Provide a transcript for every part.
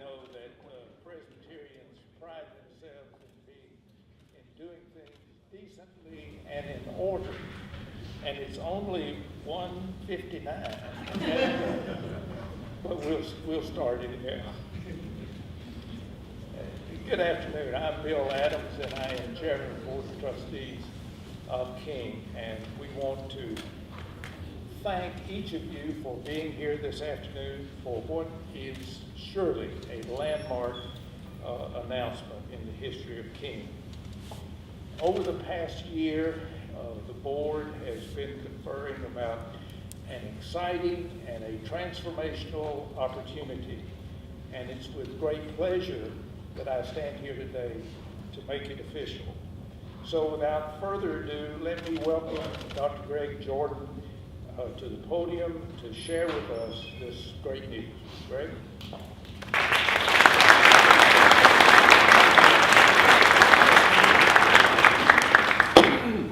know that Presbyterians pride themselves in doing things decently and in order. And it's only 1:59, but we'll start it now. Good afternoon. I'm Bill Adams, and I am Chairman of the Board of Trustees of King. And we want to thank each of you for being here this afternoon for what is surely a landmark announcement in the history of King. Over the past year, the board has been conferring about an exciting and a transformational opportunity, and it's with great pleasure that I stand here today to make it official. So without further ado, let me welcome Dr. Greg Jordan to the podium to share with us this great news. Greg?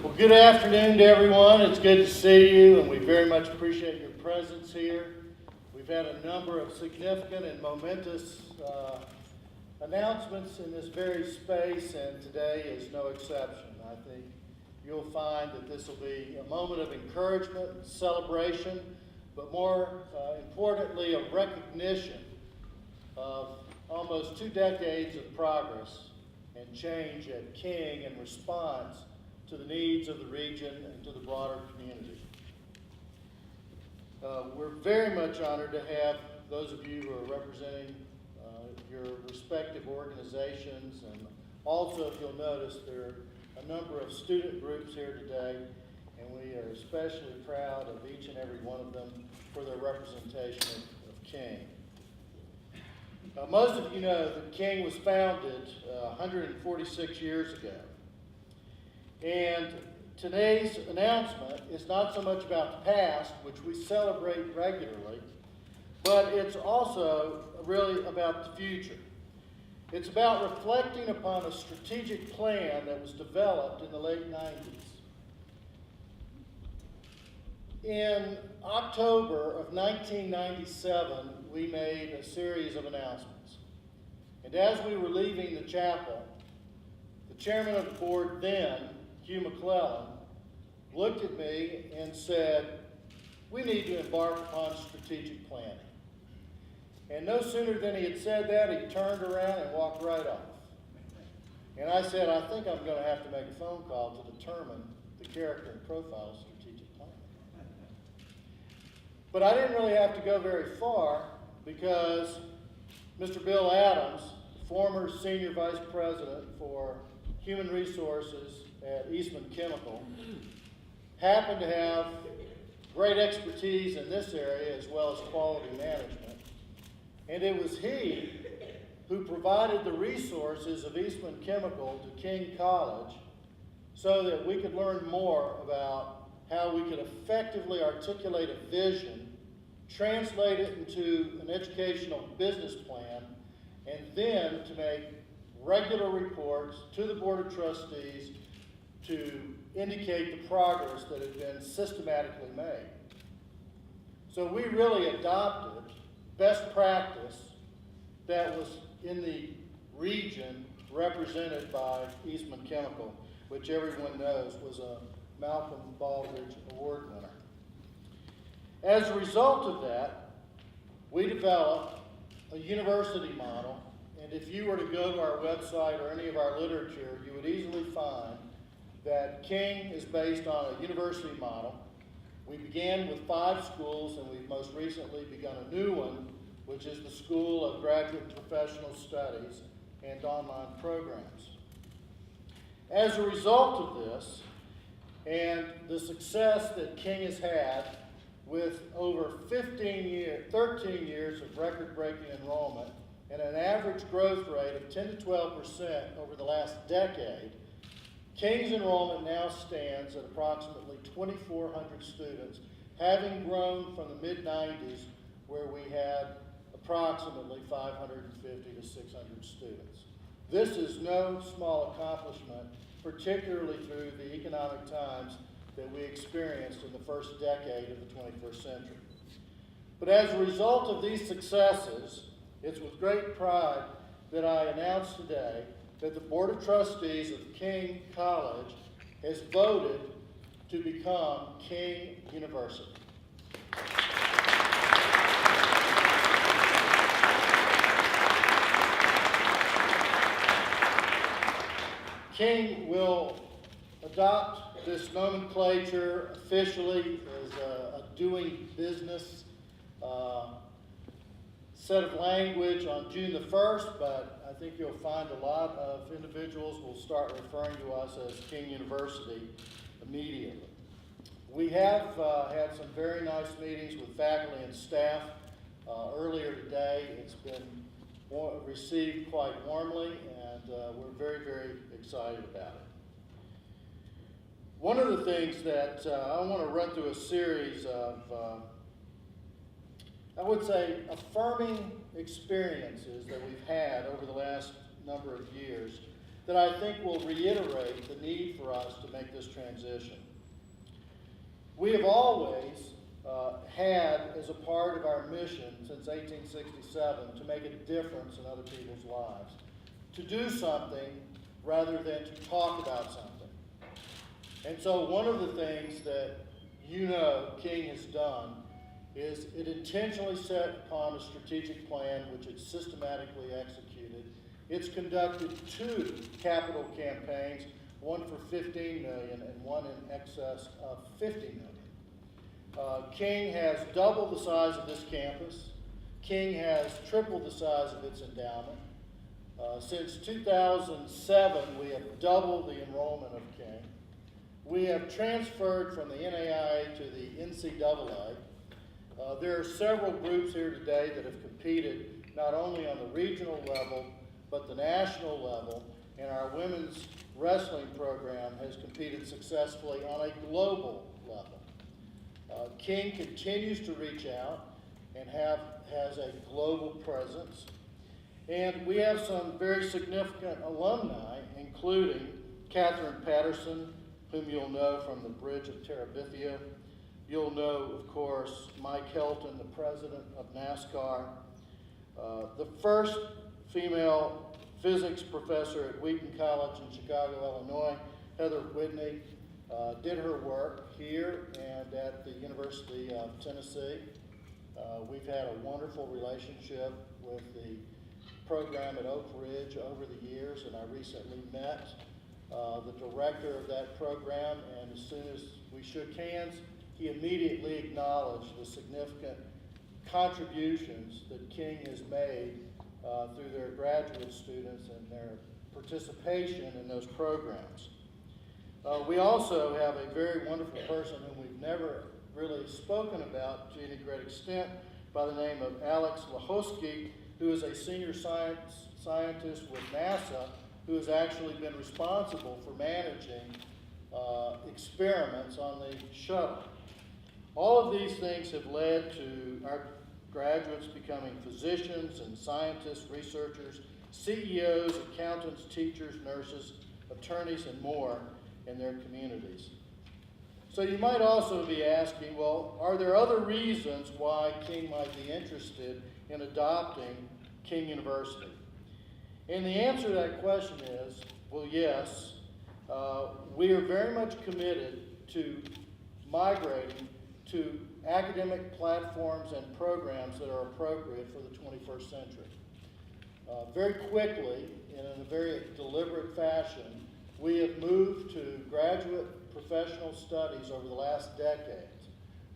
Well, good afternoon to everyone. It's good to see you, and we very much appreciate your presence here. We've had a number of significant and momentous announcements in this very space, and today is no exception. I think you'll find that this will be a moment of encouragement and celebration, but more importantly, a recognition of almost 2 decades of progress and change at King in response to the needs of the region and to the broader community. We're very much honored to have those of you who are representing your respective organizations, and also, if you'll notice, there are a number of student groups here today, and we are especially proud of each and every one of them for their representation of King. Most of you know that King was founded 146 years ago, and today's announcement is not so much about the past, which we celebrate regularly, but it's also really about the future. It's about reflecting upon a strategic plan that was developed in the late 90s. In October of 1997, we made a series of announcements. And as we were leaving the chapel, the chairman of the board then, Hugh McClellan, looked at me and said, "We need to embark upon strategic planning." And no sooner than he had said that, he turned around and walked right off. And I said, "I think I'm going to have to make a phone call to determine the character and profile of strategic planning." But I didn't really have to go very far, because Mr. Bill Adams, former Senior Vice President for Human Resources at Eastman Chemical, happened to have great expertise in this area as well as quality management. And it was he who provided the resources of Eastman Chemical to King College so that we could learn more about how we could effectively articulate a vision, translate it into an educational business plan, and then to make regular reports to the Board of Trustees to indicate the progress that had been systematically made. So we really adopted best practice that was in the region represented by Eastman Chemical, which everyone knows was a Malcolm Baldrige Award winner. As a result of that, we developed a university model, and if you were to go to our website or any of our literature, you would easily find that King is based on a university model. We began with 5 schools, and we've most recently begun a new one, which is the School of Graduate and Professional Studies and online programs. As a result of this, and the success that King has had with over 13 years of record-breaking enrollment and an average growth rate of 10 to 12% over the last decade, King's enrollment now stands at approximately 2,400 students, having grown from the mid-90s, where we had approximately 550 to 600 students. This is no small accomplishment, particularly through the economic times that we experienced in the first decade of the 21st century. But as a result of these successes, it's with great pride that I announce today that the Board of Trustees of King College has voted to become King University. King will adopt this nomenclature officially as a doing business set of language on June the 1st, but I think you'll find a lot of individuals will start referring to us as King University immediately. We have had some very nice meetings with faculty and staff earlier today. It's been received quite warmly, and we're very, very excited about it. One of the things that I want to run through a series of, I would say, affirming experiences that we've had over the last number of years that I think will reiterate the need for us to make this transition. We have always had as a part of our mission since 1867 to make a difference in other people's lives, to do something rather than to talk about something. And so one of the things that King has done is it intentionally set upon a strategic plan which it systematically executed. It's conducted 2 capital campaigns, one for $15 million and one in excess of $50 million. King has doubled the size of this campus. King has tripled the size of its endowment. Since 2007, we have doubled the enrollment of King. We have transferred from the NAIA to the NCAA. There are several groups here today that have competed not only on the regional level, but the national level, and our women's wrestling program has competed successfully on a global level. King continues to reach out and has a global presence. And we have some very significant alumni, including Catherine Patterson, whom you'll know from the Bridge of Terabithia. You'll know, of course, Mike Helton, the president of NASCAR. The first female physics professor at Wheaton College in Chicago, Illinois, Heather Whitney, did her work here and at the University of Tennessee. We've had a wonderful relationship with the program at Oak Ridge over the years, and I recently met the director of that program, and as soon as we shook hands, he immediately acknowledged the significant contributions that King has made through their graduate students and their participation in those programs. We also have a very wonderful person whom we've never really spoken about to any great extent by the name of Alex Lahosky, who is a senior scientist with NASA, who has actually been responsible for managing experiments on the shuttle. All of these things have led to our graduates becoming physicians and scientists, researchers, CEOs, accountants, teachers, nurses, attorneys, and more in their communities. So you might also be asking, well, are there other reasons why King might be interested in adopting King University? And the answer to that question is, well, yes. We are very much committed to migrating to academic platforms and programs that are appropriate for the 21st century. Very quickly, and in a very deliberate fashion, we have moved to graduate professional studies over the last decades.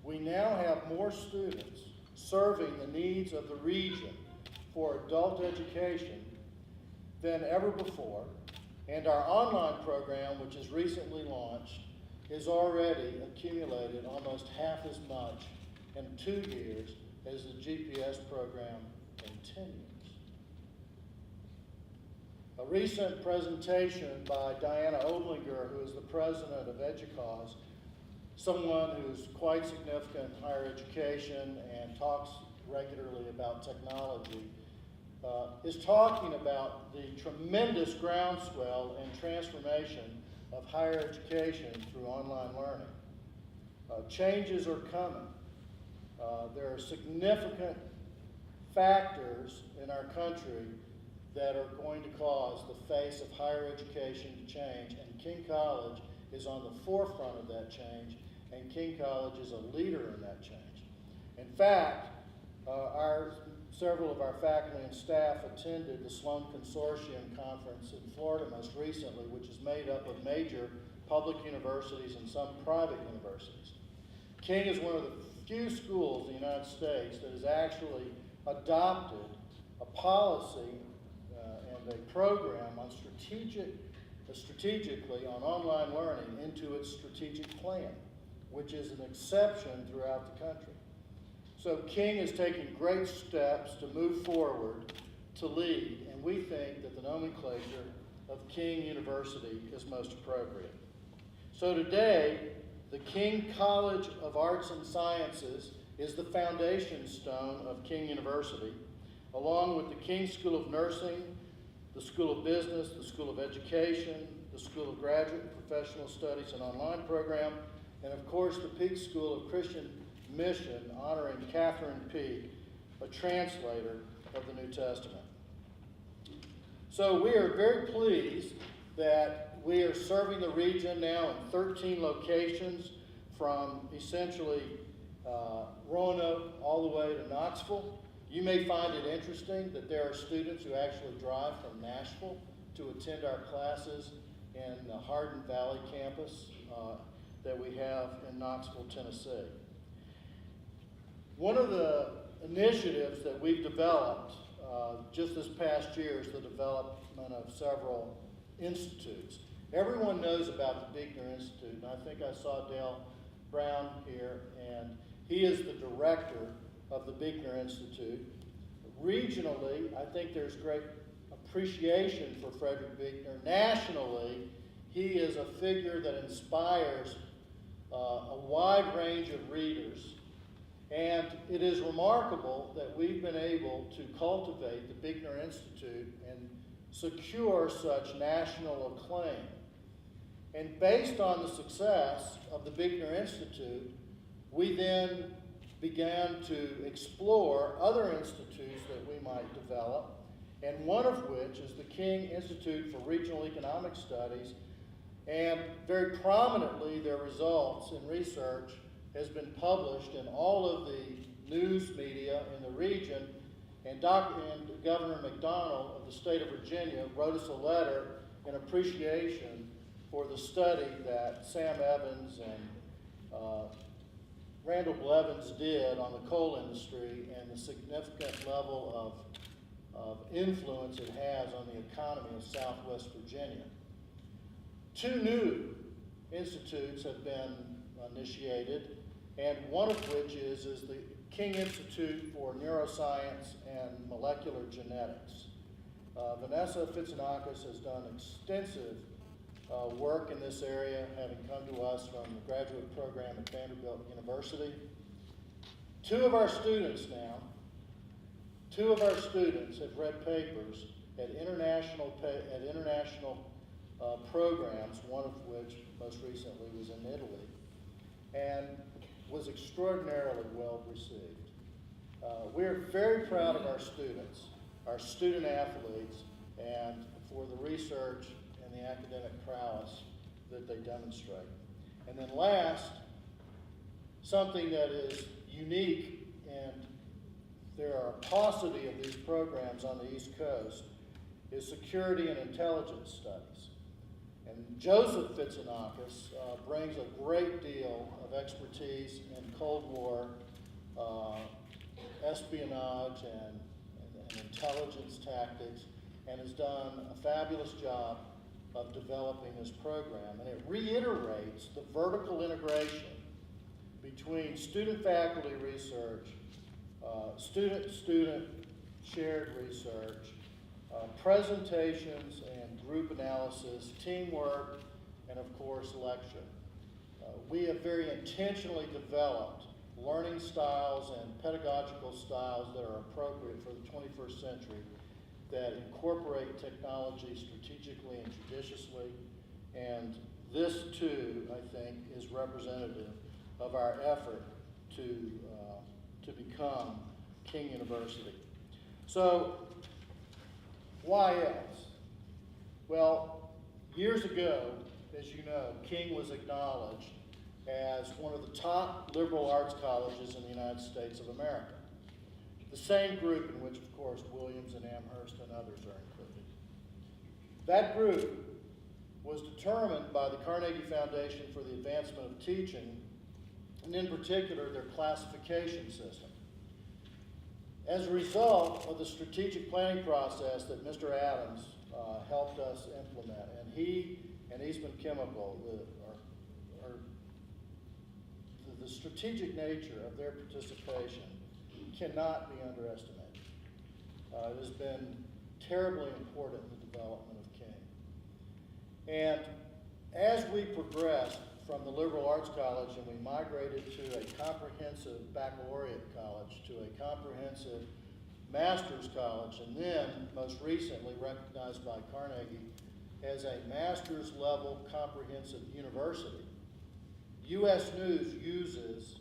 We now have more students serving the needs of the region for adult education than ever before, and our online program, which is recently launched, is already accumulated almost half as much in 2 years as the GPS program in 10 years. A recent presentation by Diana Oblinger, who is the president of EDUCAUSE, someone who's quite significant in higher education and talks regularly about technology, is talking about the tremendous groundswell and transformation of higher education through online learning. Changes are coming. There are significant factors in our country that are going to cause the face of higher education to change, and King College is on the forefront of that change, and King College is a leader in that change. In fact, several of our faculty and staff attended the Sloan Consortium Conference in Florida most recently, which is made up of major public universities and some private universities. King is one of the few schools in the United States that has actually adopted a policy and a program on strategically on online learning into its strategic plan, which is an exception throughout the country. So King is taking great steps to move forward, to lead, and we think that the nomenclature of King University is most appropriate. So today, the King College of Arts and Sciences is the foundation stone of King University, along with the King School of Nursing, the School of Business, the School of Education, the School of Graduate and Professional Studies and Online Program, and of course the Peake School of Christian Mission, honoring Catherine Peake, a translator of the New Testament. So we are very pleased that we are serving the region now in 13 locations, from essentially Roanoke all the way to Knoxville. You may find it interesting that there are students who actually drive from Nashville to attend our classes in the Hardin Valley campus that we have in Knoxville, Tennessee. One of the initiatives that we've developed just this past year is the development of several institutes. Everyone knows about the Bigner Institute, and I think I saw Dale Brown here, and he is the director of the Bigner Institute. Regionally, I think there's great appreciation for Frederick Bigner. Nationally, he is a figure that inspires a wide range of readers. And it is remarkable that we've been able to cultivate the Bigner Institute and secure such national acclaim. And based on the success of the Bigner Institute, we then began to explore other institutes that we might develop, and one of which is the King Institute for Regional Economic Studies, and very prominently their results in research has been published in all of the news media in the region, and Governor McDonnell of the state of Virginia wrote us a letter in appreciation for the study that Sam Evans and Randall Blevins did on the coal industry and the significant level of influence it has on the economy of Southwest Virginia. 2 new institutes have been initiated, and one of which is the King Institute for Neuroscience and Molecular Genetics. Vanessa Fitzinakis has done extensive work in this area, having come to us from the graduate program at Vanderbilt University. 2 of our students have read papers at international programs, one of which most recently was in Italy, and was extraordinarily well received. We're very proud of our students, our student athletes, and for the research and the academic prowess that they demonstrate. And then last, something that is unique, and there are a paucity of these programs on the East Coast, is security and intelligence studies. And Joseph Fitzinakis brings a great deal of expertise in Cold War espionage and intelligence tactics, and has done a fabulous job of developing this program. And it reiterates the vertical integration between student-faculty research, student-student shared research, presentations and group analysis, teamwork, and of course lecture. We have very intentionally developed learning styles and pedagogical styles that are appropriate for the 21st century, that incorporate technology strategically and judiciously. And this too, I think, is representative of our effort to become King University. So, why else? Well, years ago, as you know, King was acknowledged as one of the top liberal arts colleges in the United States of America. The same group in which, of course, Williams and Amherst and others are included. That group was determined by the Carnegie Foundation for the Advancement of Teaching, and in particular, their classification system. As a result of the strategic planning process that Mr. Adams helped us implement, and he and Eastman Chemical, the strategic nature of their participation cannot be underestimated. It has been terribly important in the development of King. And as we progressed from the liberal arts college and we migrated to a comprehensive baccalaureate college, to a comprehensive master's college, and then most recently recognized by Carnegie as a master's level comprehensive university, U.S. News uses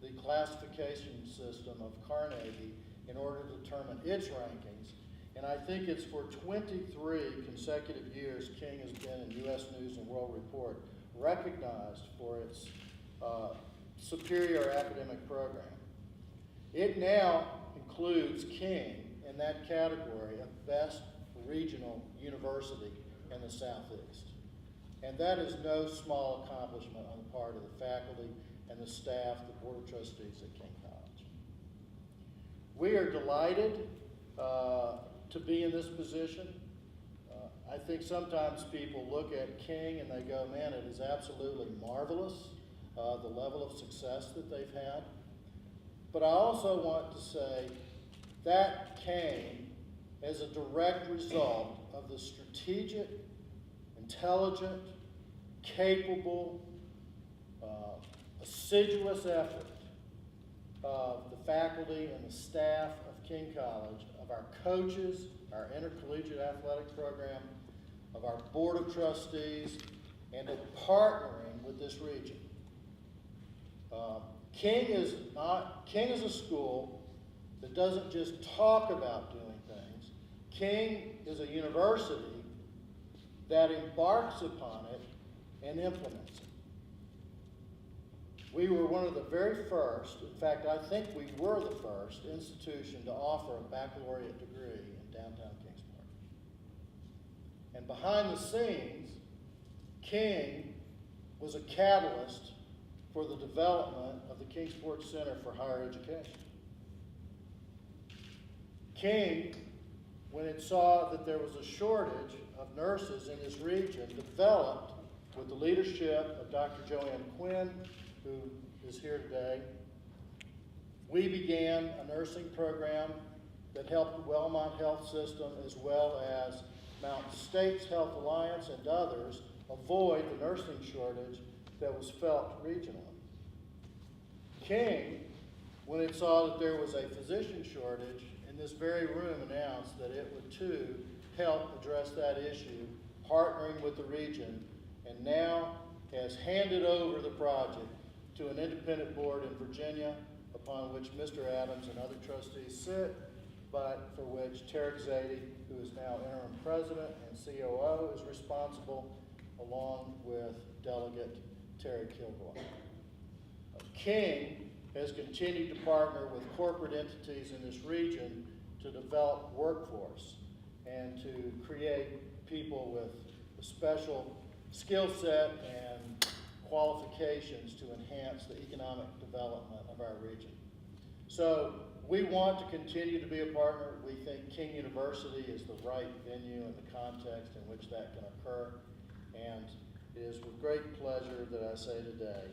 the classification system of Carnegie in order to determine its rankings. And I think it's for 23 consecutive years King has been in U.S. News and World Report recognized for its superior academic program. It now includes King in that category of best regional university in the Southeast. And that is no small accomplishment on the part of the faculty and the staff, the Board of Trustees at King College. We are delighted to be in this position. I think sometimes people look at King and they go, man, it is absolutely marvelous, the level of success that they've had. But I also want to say that came as a direct result of the strategic, intelligent, capable, assiduous effort of the faculty and the staff of King College, of our coaches, our intercollegiate athletic program, of our Board of Trustees, and of partnering with this region. King is a school that doesn't just talk about doing things. King is a university that embarks upon it and implements it. We were one of the very first, in fact, I think we were the first institution to offer a baccalaureate degree in downtown Kingsport. And behind the scenes, King was a catalyst for the development of the Kingsport Center for Higher Education. King, when it saw that there was a shortage of nurses in this region, developed, with the leadership of Dr. Joanne Quinn, who is here today, we began a nursing program that helped the Wellmont Health System as well as Mountain States Health Alliance and others avoid the nursing shortage that was felt regionally. King, when it saw that there was a physician shortage, in this very room announced that it would too help address that issue, partnering with the region, and now has handed over the project to an independent board in Virginia, upon which Mr. Adams and other trustees sit, but for which Tarek Zaidi, who is now interim president and COO, is responsible, along with Delegate Terry Kilgore. King has continued to partner with corporate entities in this region to develop workforce and to create people with a special skill set and qualifications to enhance the economic development of our region. So we want to continue to be a partner. We think King University is the right venue and the context in which that can occur. And it is with great pleasure that I say today,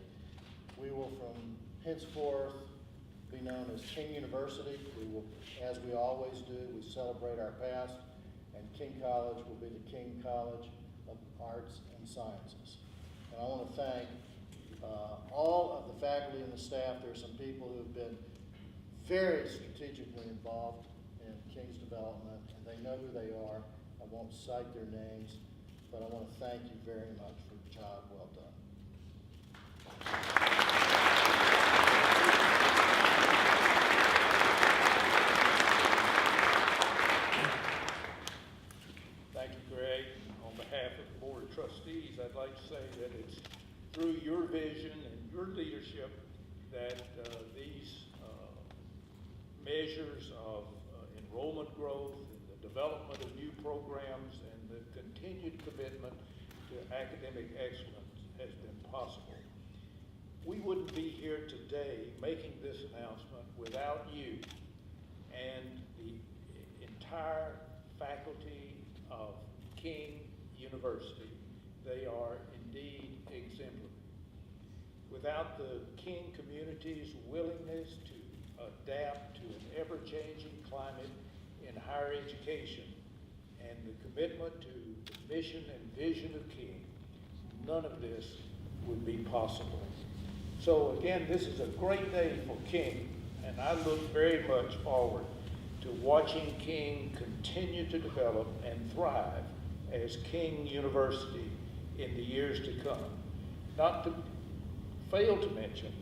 we will from henceforth be known as King University. We will, as we always do, we celebrate our past, and King College will be the King College of Arts and Sciences. And I want to thank all of the faculty and the staff. There are some people who have been very strategically involved in King's development, and they know who they are. I won't cite their names, but I want to thank you very much for the job well done. measures of enrollment growth, and the development of new programs, and the continued commitment to academic excellence has been possible. We wouldn't be here today making this announcement without you and the entire faculty of King University. They are indeed exemplary. Without the King community's willingness to adapt to an ever-changing climate in higher education and the commitment to the mission and vision of King, none of this would be possible. So again, this is a great day for King, and I look very much forward to watching King continue to develop and thrive as King University in the years to come. Not to fail to mention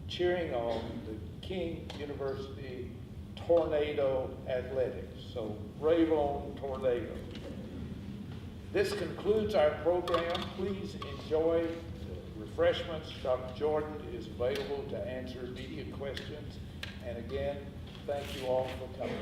cheering on the King University Tornado Athletics. So brave on Tornado. This concludes our program. Please enjoy the refreshments. Dr. Jordan is available to answer immediate questions. And again, thank you all for coming.